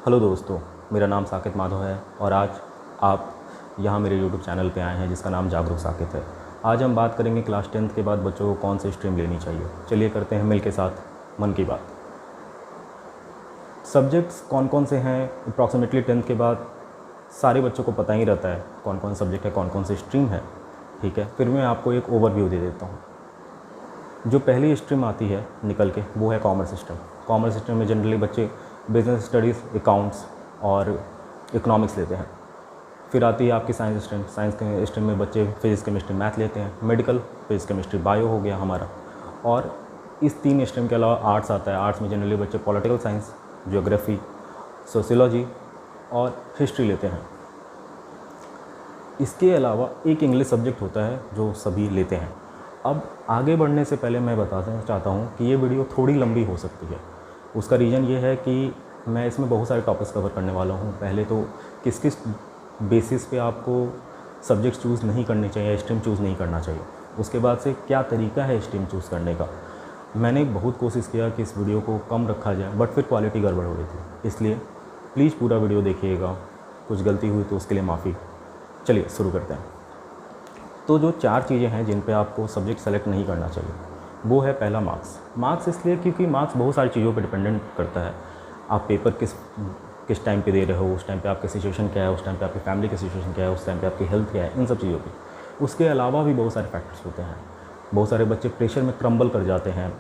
Hello दोस्तों, मेरा नाम साकेत माधव है और आज आप यहाँ मेरे यूट्यूब चैनल पे आए हैं जिसका नाम जागरूक साकेत है। आज हम बात करेंगे क्लास 10th के बाद बच्चों को कौन सी स्ट्रीम लेनी चाहिए। चलिए करते हैं मिल के साथ मन की बात। सब्जेक्ट्स कौन कौन से हैं अप्रॉक्सीमेटली 10th के बाद सारे बच्चों को पता ही रहता है कौन कौन सब्जेक्ट है, कौन कौन सी स्ट्रीम है। ठीक है, फिर मैं आपको एक ओवरव्यू दे देता हूँ। जो पहली स्ट्रीम आती है निकल के वो है कॉमर्स स्ट्रीम। कॉमर्स स्ट्रीम में जनरली बच्चे बिजनेस स्टडीज़, अकाउंट्स और इकोनॉमिक्स लेते हैं। फिर आती है आपकी साइंस स्ट्रीम। साइंस के स्ट्रीम में बच्चे फिजिक्स, केमिस्ट्री, मैथ लेते हैं। मेडिकल फिजिक्स, केमिस्ट्री, बायो हो गया हमारा। और इस 3 स्ट्रीम के अलावा आर्ट्स आता है। आर्ट्स में जनरली बच्चे पॉलिटिकल साइंस, ज्योग्राफी, सोशियोलॉजी और हिस्ट्री लेते हैं। इसके अलावा एक इंग्लिश सब्जेक्ट होता है जो सभी लेते हैं। अब आगे बढ़ने से पहले मैं बताना चाहता हूँ कि ये वीडियो थोड़ी लंबी हो सकती है। उसका रीज़न ये है कि मैं इसमें बहुत सारे टॉपिक्स कवर करने वाला हूँ। पहले तो किस किस बेसिस पे आपको सब्जेक्ट चूज़ नहीं करने चाहिए, स्ट्रीम चूज़ नहीं करना चाहिए। उसके बाद से क्या तरीका है स्ट्रीम चूज़ करने का। मैंने बहुत कोशिश किया कि इस वीडियो को कम रखा जाए, बट फिर क्वालिटी गड़बड़ हो रही थी। इसलिए प्लीज़ पूरा वीडियो देखिएगा। कुछ गलती हुई तो उसके लिए माफ़ी। चलिए शुरू करते हैं। तो जो 4 चीज़ें हैं जिन पे आपको सब्जेक्ट सेलेक्ट नहीं करना चाहिए, वो है पहला मार्क्स इसलिए क्योंकि मार्क्स बहुत सारी चीज़ों पे डिपेंडेंट करता है। आप पेपर किस टाइम पे दे रहे हो, उस टाइम पे आपकी सिचुएशन क्या है, उस टाइम पे आपकी फैमिली की सिचुएशन क्या है, उस टाइम पे आपकी हेल्थ क्या है, इन सब चीज़ों पे। उसके अलावा भी बहुत सारे फैक्टर्स होते हैं। बहुत सारे बच्चे प्रेशर में क्रम्बल कर जाते हैं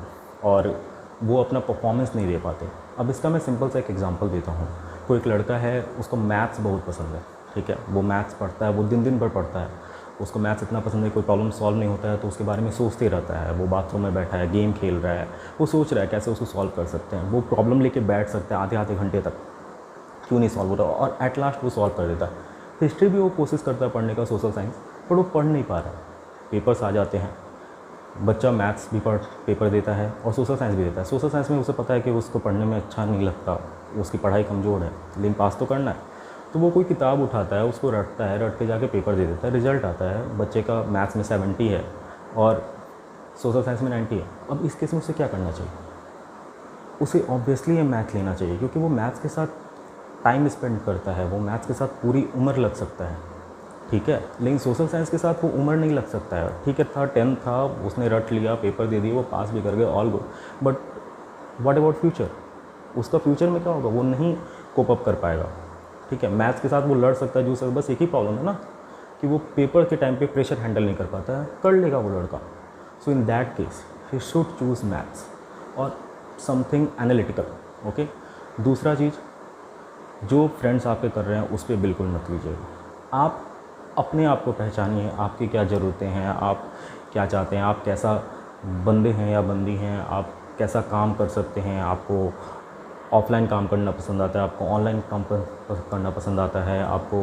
और वो अपना परफॉर्मेंस नहीं दे पाते। अब इसका मैं सिंपल सा एक एग्जांपल देता हूँ। कोई एक लड़का है, उसको मैथ्स बहुत पसंद है। ठीक है, वो मैथ्स पढ़ता है, वो दिन भर पढ़ता है। उसको मैथ्स इतना पसंद है, कोई प्रॉब्लम सॉल्व नहीं होता है तो उसके बारे में सोचते रहता है। वो बाथरूम में बैठा है, गेम खेल रहा है, वो सोच रहा है कैसे उसको सॉल्व कर सकते हैं। वो प्रॉब्लम लेके बैठ सकते हैं आधे घंटे तक, क्यों नहीं सॉल्व होता, और एट लास्ट वो सॉल्व कर देता है। हिस्ट्री भी वो कोशिश करता है पढ़ने का, सोशल साइंस, पर वो पढ़ नहीं पा रहा है। पेपर्स आ जाते हैं, बच्चा मैथ्स भी पेपर देता है और सोशल साइंस भी देता है। सोशल साइंस में उसे पता है कि उसको पढ़ने में अच्छा नहीं लगता, उसकी पढ़ाई कमज़ोर है, लेकिन पास तो करना है। तो वो कोई किताब उठाता है, उसको रटता है, रट के जाके पेपर दे देता है। रिजल्ट आता है, बच्चे का मैथ्स में 70 है और सोशल साइंस में 90 है। अब इस केस में उसे क्या करना चाहिए? उसे ऑब्वियसली ये मैथ लेना चाहिए, क्योंकि वो मैथ्स के साथ टाइम स्पेंड करता है, वो मैथ्स के साथ पूरी उम्र लग सकता है। ठीक है, लेकिन सोशल साइंस के साथ वो उम्र नहीं लग सकता है। ठीक है, 10th था, उसने रट लिया, पेपर दे दिए, वो पास भी कर गए, all good. But what about future? उसका फ्यूचर में क्या होगा? वो नहीं कोप अप कर पाएगा। ठीक है, मैथ्स के साथ वो लड़ सकता है, जो सर बस एक ही प्रॉब्लम है ना कि वो पेपर के टाइम पे प्रेशर हैंडल नहीं कर पाता है। कर लेगा वो लड़का। So in that case he should choose maths और समथिंग एनालिटिकल। ओके, दूसरा चीज़, जो फ्रेंड्स आपके कर रहे हैं उस पर बिल्कुल मत लीजिएगा। आप अपने आप को पहचानिए, आपकी क्या ज़रूरतें हैं, आप क्या चाहते हैं, आप कैसा बंदे हैं या बंदी हैं, आप कैसा काम कर सकते हैं। आपको ऑफलाइन काम करना पसंद आता है, आपको ऑनलाइन काम करना पसंद आता है, आपको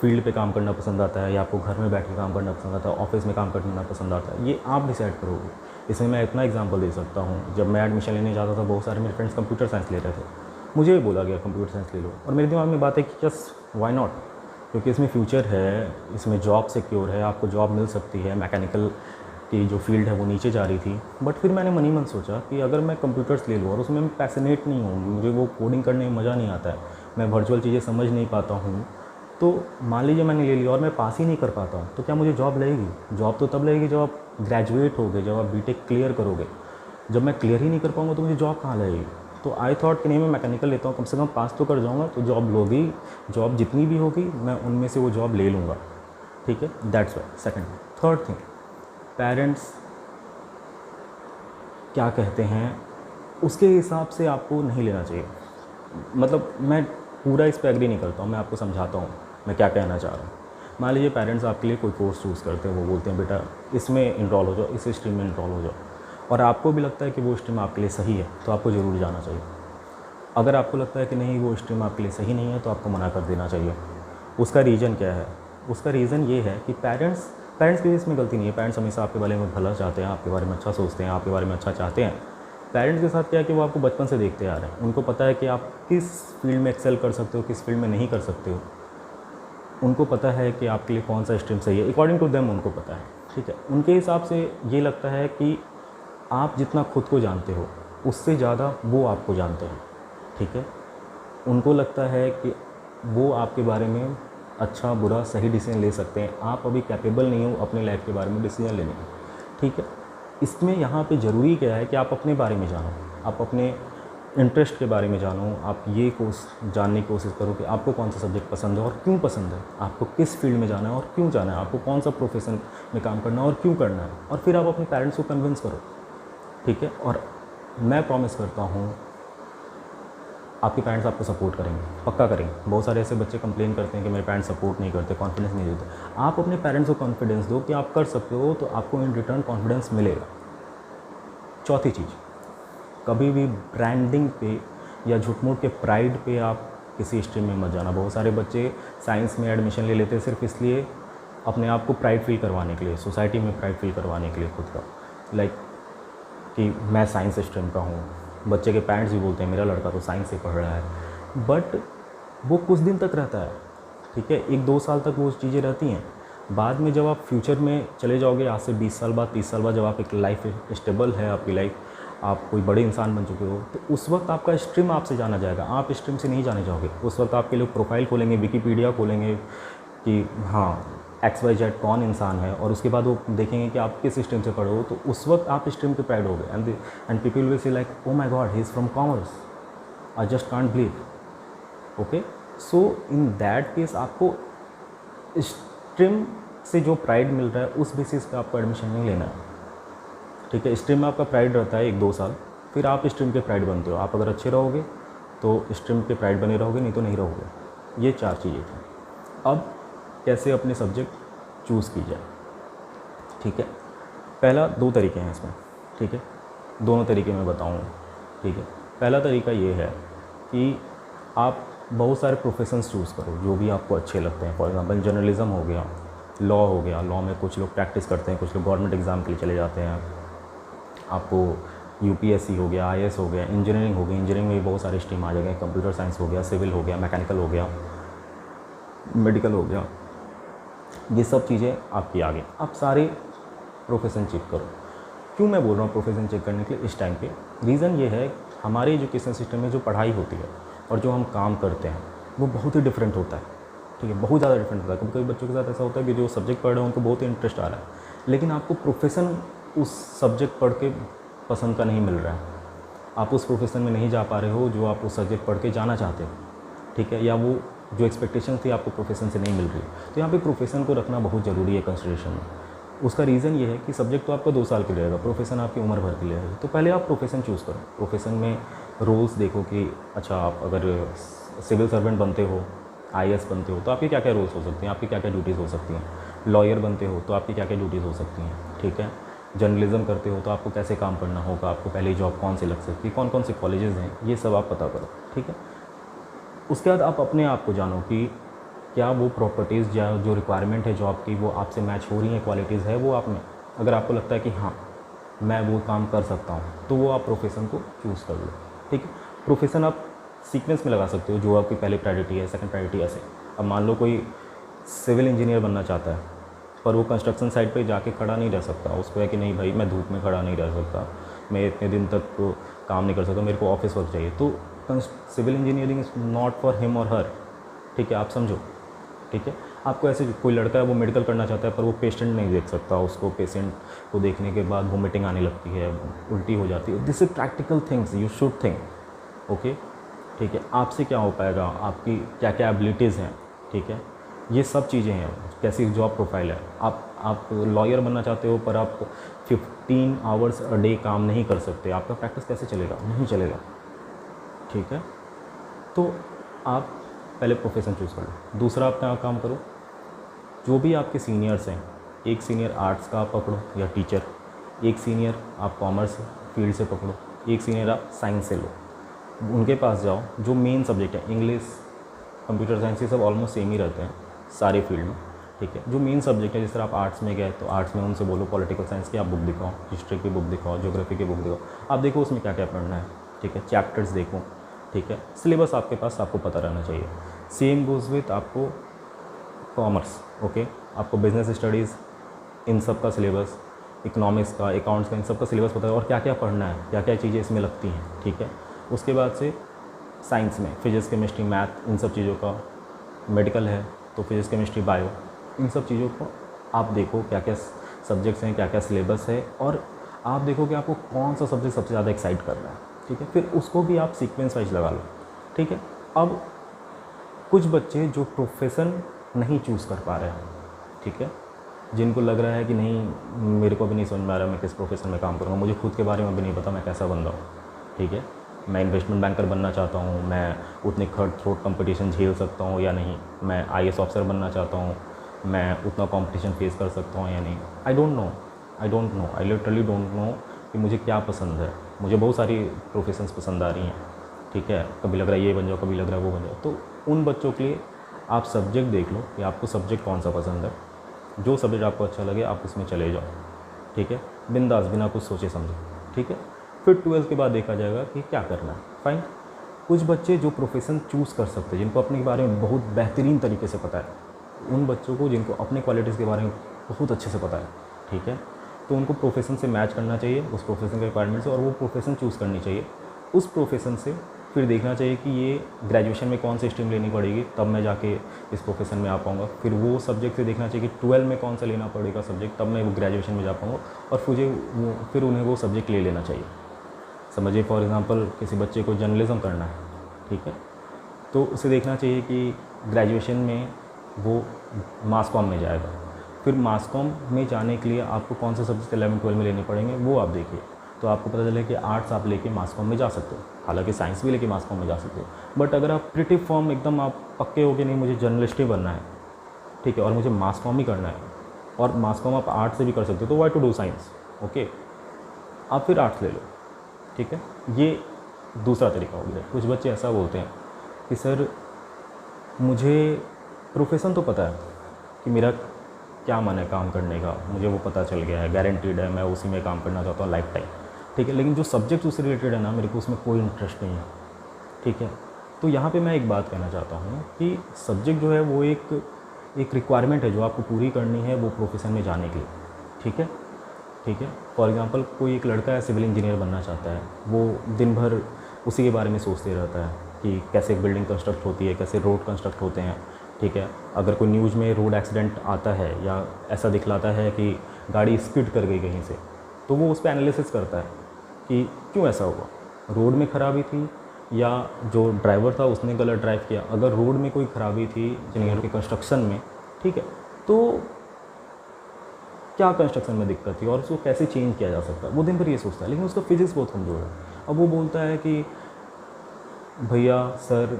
फील्ड पे काम करना पसंद आता है, या आपको घर में बैठ के काम करना पसंद आता है, ऑफिस में काम करना पसंद आता है, ये आप डिसाइड करोगे। इसमें मैं इतना एग्जांपल दे सकता हूँ। जब मैं एडमिशन लेने जाता था, बहुत सारे मेरे फ्रेंड्स कंप्यूटर साइंस ले रहे थे। मुझे भी बोला गया कंप्यूटर साइंस ले लो, और मेरे दिमाग में बात है कि जस्ट वाई नॉट, क्योंकि इसमें फ्यूचर है, इसमें जॉब सिक्योर है, आपको जॉब मिल सकती है। मैकेनिकल की जो फील्ड है वो नीचे जा रही थी। बट फिर मैंने मन ही मन सोचा कि अगर मैं कंप्यूटर्स ले लूँ और उसमें मैं पैशनेट नहीं हूँ, मुझे वो कोडिंग करने में मज़ा नहीं आता है, मैं वर्चुअल चीज़ें समझ नहीं पाता हूँ, तो मान लीजिए मैंने ले लिया और मैं पास ही नहीं कर पाता हूँ, तो क्या मुझे जॉब लगेगी? जॉब तो तब लगेगी जब आप ग्रेजुएट होगे, जब आप बीटेक क्लियर करोगे। जब मैं क्लियर ही नहीं कर पाऊँगा तो मुझे जॉब कहाँ लगेगी? तो आई थॉट कि नहीं, मैं मैकेनिकल लेता हूँ, कम से कम पास तो कर जाऊँगा, तो जॉब लोगी, जॉब जितनी भी होगी मैं उनमें से वो जॉब ले लूँगा। ठीक है, that's why. Second, third thing, parents क्या कहते हैं उसके हिसाब से आपको नहीं लेना चाहिए। मतलब मैं पूरा इस पर एग्री नहीं करता हूँ, मैं आपको समझाता हूँ मैं क्या कहना चाह रहा हूँ। मान लीजिए पेरेंट्स आपके लिए कोई कोर्स चूज़ करते हैं, वो बोलते हैं बेटा इसमें इनरोल हो जाओ, इस स्ट्रीम में इनरोल हो जाओ, और आपको भी लगता है कि वो स्ट्रीम आपके लिए सही है, तो आपको ज़रूर जाना चाहिए। अगर आपको लगता है कि नहीं वो स्ट्रीम आपके लिए सही नहीं है, तो आपको मना कर देना चाहिए। उसका रीज़न क्या है? उसका रीज़न ये है कि पेरेंट्स की इसमें गलती नहीं है। पेरेंट्स हमेशा आपके बारे में भला चाहते हैं, आपके बारे में अच्छा सोचते हैं, आपके बारे में अच्छा चाहते हैं। पेरेंट्स के साथ क्या है कि वो आपको बचपन से देखते आ रहे हैं, उनको पता है कि आप किस फील्ड में एक्सेल कर सकते हो, किस फील्ड में नहीं कर सकते हो। उनको पता है कि आपके लिए कौन सा स्ट्रीम सही है, अकॉर्डिंग टू देम उनको पता है। ठीक है, उनके हिसाब से ये लगता है कि आप जितना खुद को जानते हो उससे ज़्यादा वो आपको जानते हैं। ठीक है, उनको लगता है कि वो आपके बारे में अच्छा बुरा सही डिसीजन ले सकते हैं, आप अभी कैपेबल नहीं हो अपने लाइफ के बारे में डिसीजन लेने की, ठीक है। इसमें यहाँ पे ज़रूरी क्या है कि आप अपने बारे में जानो, आप अपने इंटरेस्ट के बारे में जानो, आप ये जानने की कोशिश करो कि आपको कौन सा सब्जेक्ट पसंद है और क्यों पसंद है, आपको किस फील्ड में जाना है और क्यों जाना है, आपको कौन सा प्रोफेशन में काम करना है और क्यों करना है, और फिर आप अपने पेरेंट्स को कन्विंस करो, ठीक है। और मैं प्रॉमिस करता हूँ आपके पेरेंट्स आपको सपोर्ट करेंगे, पक्का करेंगे। बहुत सारे ऐसे बच्चे कंप्लेन करते हैं कि मेरे पेरेंट्स सपोर्ट नहीं करते, कॉन्फिडेंस नहीं देते। आप अपने पेरेंट्स को कॉन्फिडेंस दो कि आप कर सकते हो, तो आपको इन रिटर्न कॉन्फिडेंस मिलेगा। चौथी चीज़, कभी भी ब्रांडिंग पे या झूठ मूठ के प्राइड पे आप किसी स्ट्रीम में मत जाना। बहुत सारे बच्चे साइंस में एडमिशन ले लेते हैं सिर्फ इसलिए अपने आप को प्राइड फील करवाने के लिए, सोसाइटी में प्राइड फील करवाने के लिए खुद का, लाइक कि मैं साइंस स्ट्रीम का हूँ। बच्चे के पेरेंट्स भी बोलते हैं मेरा लड़का तो साइंस से पढ़ रहा है, बट वो कुछ दिन तक रहता है, ठीक है, 1-2 साल तक वो चीज़ें रहती हैं। बाद में जब आप फ्यूचर में चले जाओगे, आज से 20 साल बाद 30 साल बाद, जब आप एक लाइफ स्टेबल है आपकी लाइफ, आप कोई बड़े इंसान बन चुके हो, तो उस वक्त आपका स्ट्रीम आपसे जाना जाएगा, आप स्ट्रीम से नहीं जाने जाओगे। उस वक्त आपके लोग प्रोफाइल खोलेंगे, विकीपीडिया खोलेंगे कि हाँ XYZ कौन इंसान है, और उसके बाद वो देखेंगे कि आप किस स्ट्रीम से पढ़े हो, तो उस वक्त आप स्ट्रीम के प्राइड हो गए। And people will say like oh my God he is from commerce, I just can't believe. Okay, so in that case आपको स्ट्रीम से जो प्राइड मिल रहा है उस बेसिस पे आपको एडमिशन नहीं लेना है, ठीक है। स्ट्रीम में आपका प्राइड रहता है 1-2 साल, फिर आप स्ट्रीम के प्राइड बनते हो। आप अगर अच्छे रहोगे तो स्ट्रीम के प्राइड बने रहोगे, नहीं तो नहीं रहोगे। ये 4 चीज़ें थी। अब कैसे अपने सब्जेक्ट चूज़ की जाए, ठीक है। पहला 2 तरीके हैं इसमें, ठीक है, दोनों तरीके मैं बताऊँगा, ठीक है। पहला तरीका ये है कि आप बहुत सारे प्रोफेशंस चूज़ करो जो भी आपको अच्छे लगते हैं। फॉर एग्जांपल जर्नलिज्म हो गया, लॉ हो गया, लॉ में कुछ लोग प्रैक्टिस करते हैं, कुछ लोग गवर्नमेंट एग्ज़ाम के लिए चले जाते हैं। आपको UPSC हो गया, IAS हो गया, इंजीनियरिंग हो गई, इंजीनियरिंग में भी बहुत सारे स्ट्रीम आ जाएंगे, कंप्यूटर साइंस हो गया, सिविल हो गया, मैकेनिकल हो गया, मेडिकल हो गया, ये सब चीज़ें आपकी आगे। आप सारे प्रोफेशन चेक करो। क्यों मैं बोल रहा हूँ प्रोफेशन चेक करने के लिए इस टाइम पे? रीज़न ये है हमारे एजुकेशन सिस्टम में जो पढ़ाई होती है और जो हम काम करते हैं वो बहुत ही डिफरेंट होता है, ठीक है, बहुत ज़्यादा डिफरेंट होता है। कभी कभी बच्चों के साथ ऐसा होता है कि जो सब्जेक्ट पढ़ रहे हैं उनको बहुत ही इंटरेस्ट आ रहा है, लेकिन आपको प्रोफेशन उस सब्जेक्ट पढ़ के पसंद का नहीं मिल रहा है, आप उस प्रोफेशन में नहीं जा पा रहे हो जो आप उस सब्जेक्ट पढ़ के जाना चाहते हो, ठीक है, या वो जो एक्सपेक्टेशन थी आपको प्रोफेशन से नहीं मिल रही। तो यहाँ पे प्रोफेशन को रखना बहुत ज़रूरी है कंसिडरेशन में। उसका रीज़न ये है कि सब्जेक्ट तो आपका 2 साल के लिए रहेगा, प्रोफेशन आपकी उम्र भर के लिए रहेगी। तो पहले आप प्रोफेशन चूज़ करो। प्रोफेशन में रोल्स देखो कि अच्छा आप अगर सिविल सर्वेंट बनते हो, IAS बनते हो तो आपके क्या क्या रोल्स हो सकते हैं, आपकी क्या क्या ड्यूटीज़ हो सकती हैं। लॉयर बनते हो तो आपकी क्या क्या ड्यूटीज़ हो सकती हैं, ठीक है। जर्नलिज्म करते हो तो आपको कैसे काम करना होगा, आपको पहले जॉब कौन सी लग सकती है, कौन कौन से कॉलेजेस हैं, ये सब आप पता करो, ठीक है। उसके बाद आप अपने आप को जानो कि क्या वो प्रॉपर्टीज़ या जो रिक्वायरमेंट है जॉब की वो आपसे मैच हो रही हैं, क्वालिटीज़ है वो आप में। अगर आपको लगता है कि हाँ मैं वो काम कर सकता हूँ तो वो आप प्रोफेशन को चूज़ कर लो, ठीक है। प्रोफेशन आप सीक्वेंस में लगा सकते हो, जो आपकी पहली प्रायोरिटी है, सेकंड प्रायोरिटी ऐसे। अब मान लो कोई सिविल इंजीनियर बनना चाहता है पर वो कंस्ट्रक्शन साइट पे जाके खड़ा नहीं रह सकता, उसको है कि नहीं भाई मैं धूप में खड़ा नहीं रह सकता, मैं इतने दिन तक तो काम नहीं कर सकता, मेरे को ऑफिस वर्क चाहिए, तो civil engineering is not for him और हर, ठीक है, आप समझो, ठीक है। आपको ऐसे कोई लड़का है वो मेडिकल करना चाहता है पर वो पेशेंट नहीं देख सकता, उसको पेशेंट को देखने के बाद वोमिटिंग आने लगती है, उल्टी हो जाती है। This is practical things you should think, okay, ठीक है। आपसे क्या हो पाएगा, आपकी क्या क्या एबिलिटीज़ हैं, ठीक है, ये सब चीज़ें हैं, कैसी जॉब प्रोफाइल है। आप लॉयर बनना चाहते हो पर आप 15 आवर्स अ डे काम नहीं कर सकते, आपका प्रैक्टिस कैसे चलेगा, नहीं चलेगा, ठीक है। तो आप पहले प्रोफेशन चूज़ कर लो। दूसरा आप क्या काम करो, जो भी आपके सीनियर्स हैं, एक सीनियर आर्ट्स का आप पकड़ो या टीचर, एक सीनियर आप कॉमर्स फील्ड से पकड़ो, एक सीनियर आप साइंस से लो, उनके पास जाओ। जो मेन सब्जेक्ट है इंग्लिश, कंप्यूटर साइंस, ये सब ऑलमोस्ट सेम ही रहते हैं सारे फील्ड में, ठीक है। जो मेन सब्जेक्ट है, जैसे आप आर्ट्स में गए तो आर्ट्स में उनसे बोलो पॉलिटिकल साइंस की आप बुक दिखाओ, हिस्ट्री की बुक दिखाओ, ज्योग्राफी की बुक दिखाओ, आप देखो उसमें क्या क्या पढ़ना है, ठीक है, चैप्टर्स देखो, ठीक है। सिलेबस आपके पास आपको पता रहना चाहिए। सेम गोज़ विथ आपको कॉमर्स, ओके, आपको बिजनेस स्टडीज़ इन सब का सिलेबस, इकोनॉमिक्स का, अकाउंट्स का, इन सब का सिलेबस पता है और क्या क्या पढ़ना है, क्या क्या चीज़ें इसमें लगती हैं, ठीक है। उसके बाद से साइंस में फिज़िक्स केमिस्ट्री मैथ इन सब चीज़ों का, मेडिकल है तो फिज़िक्स केमिस्ट्री बायो, इन सब चीज़ों को आप देखो क्या क्या सब्जेक्ट्स हैं, क्या क्या सिलेबस है, और आप देखो कि आपको कौन सा सब्जेक्ट सबसे ज़्यादा एक्साइट कर रहा है। ठीक है, फिर उसको भी आप सीक्वेंस वाइज लगा लो। ठीक है, अब कुछ बच्चे जो प्रोफेशन नहीं चूज़ कर पा रहे हैं, ठीक है, जिनको लग रहा है कि नहीं मेरे को भी नहीं समझ में आ रहा मैं किस प्रोफेशन में काम करूँगा, मुझे खुद के बारे में भी नहीं पता मैं कैसा बंदा हूँ। ठीक है, मैं इन्वेस्टमेंट बैंकर बनना चाहता हूँ, मैं उतने कट थ्रोट कंपटीशन झेल सकता हूँ या नहीं, मैं IAS ऑफिसर बनना चाहता हूँ, मैं उतना कंपटीशन फेस कर सकता हूँ या नहीं। I don't know, I literally don't know कि मुझे क्या पसंद है। मुझे बहुत सारी प्रोफेशंस पसंद आ रही हैं। ठीक है, कभी लग रहा है ये बन जाओ, कभी लग रहा है वो बन जाओ। तो उन बच्चों के लिए आप सब्जेक्ट देख लो कि आपको सब्जेक्ट कौन सा पसंद है, जो सब्जेक्ट आपको अच्छा लगे आप उसमें चले जाओ। ठीक है, बिंदास, बिना कुछ सोचे समझे। ठीक है, फिर 12th के बाद देखा जाएगा कि क्या करना है। फाइन। कुछ बच्चे जो प्रोफेशन चूज़ कर सकते हैं, जिनको अपने बारे में बहुत बेहतरीन तरीके से पता है, उन बच्चों को जिनको अपने क्वालिटीज़ के बारे में बहुत अच्छे से पता है, ठीक है, तो उनको प्रोफेशन से मैच करना चाहिए, उस प्रोफेशन के रिक्वायरमेंट से, और वो प्रोफेशन चूज़ करनी चाहिए। उस प्रोफेशन से फिर देखना चाहिए कि ये ग्रेजुएशन में कौन सी स्ट्रीम लेनी पड़ेगी, तब मैं जाके इस प्रोफेशन में आ पाऊँगा। फिर वो सब्जेक्ट से देखना चाहिए कि 12 में कौन सा लेना पड़ेगा सब्जेक्ट, तब मैं वो ग्रेजुएशन में जा पाऊँगा, और फिर उन्हें वो सब्जेक्ट ले लेना चाहिए। समझिए फॉर एग्ज़ाम्पल किसी बच्चे को जर्नलिज़्म करना है, ठीक है, तो उसे देखना चाहिए कि ग्रेजुएशन में वो मास कॉम में जाएगा। फिर मास कॉम में जाने के लिए आपको कौन से सब्जेक्ट 11-12 में लेने पड़ेंगे वो आप देखिए, तो आपको पता चले कि आर्ट्स आप लेके मास कॉम में जा सकते हो, हालांकि साइंस भी लेके मास कॉम में जा सकते हो। बट अगर आप प्रिटी फॉर्म एकदम आप पक्के हो कि नहीं मुझे जर्नलिस्ट ही बनना है, ठीक है, और मुझे मास कॉम ही करना है, और मास कॉम आप आर्ट्स से भी कर सकते हो, तो why to do science, okay, आप फिर आर्ट्स ले लो। ठीक है, ये दूसरा तरीका हो गया। कुछ बच्चे ऐसा बोलते हैं कि सर मुझे प्रोफेशन तो पता है कि मेरा क्या मन है काम करने का, मुझे वो पता चल गया है, गारंटीड है, मैं उसी में काम करना चाहता हूँ लाइफ टाइम। ठीक है, लेकिन जो सब्जेक्ट उससे रिलेटेड है ना, मेरे को उसमें कोई इंटरेस्ट नहीं है। ठीक है, तो यहाँ पे मैं एक बात कहना चाहता हूँ कि सब्जेक्ट जो है वो एक रिक्वायरमेंट है जो आपको पूरी करनी है वो प्रोफेशन में जाने के लिए। ठीक है, ठीक है, फॉर एग्ज़ाम्पल कोई एक लड़का है सिविल इंजीनियर बनना चाहता है, वो दिन भर उसी के बारे में सोचते रहता है कि कैसे एक बिल्डिंग कंस्ट्रक्ट होती है, कैसे रोड कंस्ट्रक्ट होते हैं। ठीक है, अगर कोई न्यूज़ में रोड एक्सीडेंट आता है या ऐसा दिखलाता है कि गाड़ी स्किड कर गई कहीं से, तो वो उस पर एनालिसिस करता है कि क्यों ऐसा हुआ, रोड में ख़राबी थी या जो ड्राइवर था उसने गलत ड्राइव किया। अगर रोड में कोई ख़राबी थी इंजीनियर के कंस्ट्रक्शन में, ठीक है, तो क्या कंस्ट्रक्शन में दिक्कत थी और उसको कैसे चेंज किया जा सकता है, वो दिन भर ये सोचता है। लेकिन उसका फिजिक्स बहुत कमज़ोर है। अब वो बोलता है कि भैया सर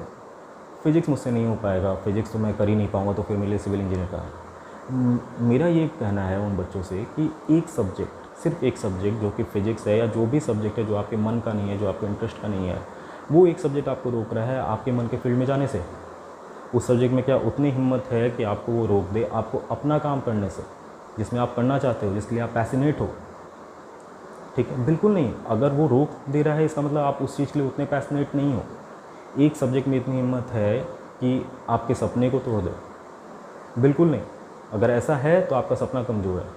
फिज़िक्स मुझसे नहीं हो पाएगा, फिज़िक्स तो मैं कर ही नहीं पाऊँगा, तो फिर मेरे लिए सिविल इंजीनियर का। मेरा ये कहना है उन बच्चों से कि एक सब्जेक्ट, सिर्फ एक सब्जेक्ट जो कि फ़िज़िक्स है या जो भी सब्जेक्ट है जो आपके मन का नहीं है, जो आपके इंटरेस्ट का नहीं है, वो एक सब्जेक्ट आपको रोक रहा है आपके मन के फील्ड में जाने से। उस सब्जेक्ट में क्या उतनी हिम्मत है कि आपको वो रोक दे आपको अपना काम करने से, जिसमें आप करना चाहते हो, जिसके लिए आप पैशनेट हो। ठीक है, बिल्कुल नहीं। अगर वो रोक दे रहा है इसका मतलब आप उस चीज़ के लिए उतने पैशनेट नहीं हो। एक सब्जेक्ट में इतनी हिम्मत है कि आपके सपने को तोड़ दे, बिल्कुल नहीं। अगर ऐसा है तो आपका सपना कमज़ोर है।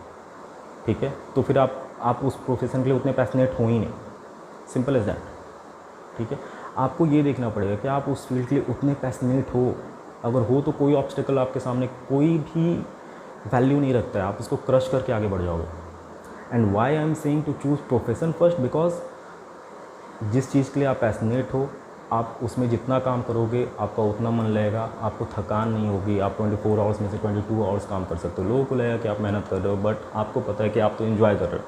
ठीक है, तो फिर आप उस प्रोफेशन के लिए उतने पैशनेट हो ही नहीं, सिंपल एज दैट। ठीक है, आपको ये देखना पड़ेगा कि आप उस फील्ड के लिए उतने पैशनेट हो। अगर हो तो कोई ऑब्स्टेकल आपके सामने कोई भी वैल्यू नहीं रखता है, आप उसको क्रश करके आगे बढ़ जाओगे। And why I am saying to choose profession first, because जिस चीज़ के लिए आप पैशनेट हो आप उसमें जितना काम करोगे आपका उतना मन लगेगा, आपको थकान नहीं होगी। आप 24 आवर्स में से 22 आवर्स काम कर सकते हो। लोगों को लगेगा कि आप मेहनत कर रहे हो, बट आपको पता है कि आप तो एंजॉय कर रहे हो,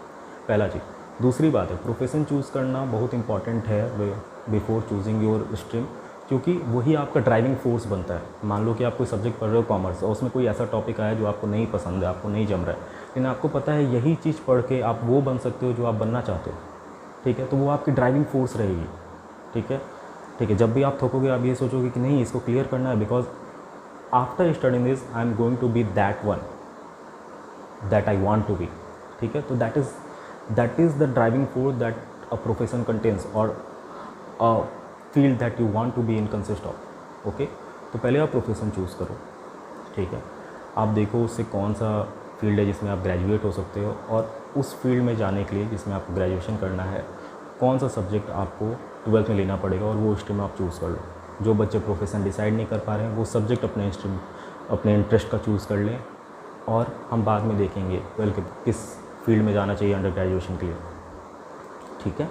पहला चीज़। दूसरी बात है, प्रोफेशन चूज़ करना बहुत इंपॉर्टेंट है बिफोर चूजिंग योर स्ट्रीम, क्योंकि वही आपका ड्राइविंग फोर्स बनता है। मान लो कि आप कोई सब्जेक्ट पढ़ रहे हो कॉमर्स, और उसमें कोई ऐसा टॉपिक आया जो आपको नहीं पसंद है, आपको नहीं जम रहा है, लेकिन आपको पता है यही चीज़ पढ़ के आप वो बन सकते हो जो आप बनना चाहते हो। ठीक है, तो वो आपकी ड्राइविंग फोर्स रहेगी। ठीक है, ठीक है, जब भी आप थकोगे आप ये सोचोगे कि नहीं इसको क्लियर करना है, because after studying this I am going to be that one that I want to be. ठीक है, तो that is the driving force that a profession contains और a field that you want to be in consist of. Okay, तो पहले आप profession choose करो। ठीक है, आप देखो उससे कौन सा फील्ड है जिसमें आप ग्रेजुएट हो सकते हो, और उस फील्ड में जाने के लिए जिसमें आपको ग्रेजुएशन करना है कौन सा सब्जेक्ट आपको ट्वेल्थ में लेना पड़ेगा और वो स्ट्रीम आप चूज़ कर लो। जो बच्चे प्रोफेशन डिसाइड नहीं कर पा रहे हैं वो सब्जेक्ट अपने स्ट्रीम अपने इंटरेस्ट का चूज़ कर लें और हम बाद में देखेंगे ट्वेल्थ के किस फील्ड में जाना चाहिए अंडर ग्रेजुएशन के लिए। ठीक है,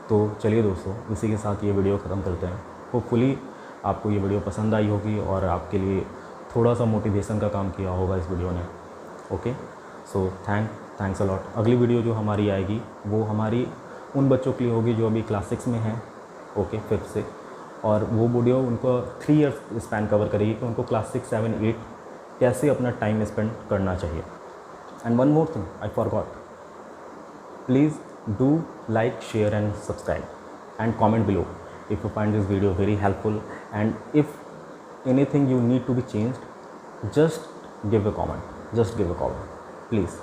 तो चलिए दोस्तों, इसी के साथ ये वीडियो ख़त्म करते हैं। होपफुली आपको ये वीडियो पसंद आई होगी और आपके लिए थोड़ा सा मोटिवेशन का काम किया होगा इस वीडियो ने। Okay, so thanks a lot. अगली वीडियो जो हमारी आएगी वो हमारी उन बच्चों के लिए होगी जो अभी क्लास 6 में हैं, ओके, 5th से, और वो वीडियो उनको 3 ईयर्स स्पैन कवर करेगी कि उनको क्लास 6, 7, 8 कैसे अपना टाइम स्पेंड करना चाहिए। And one more thing I forgot, please do like, share and subscribe and comment below if you find this video very helpful, and if anything you need to be changed, just give a comment, please.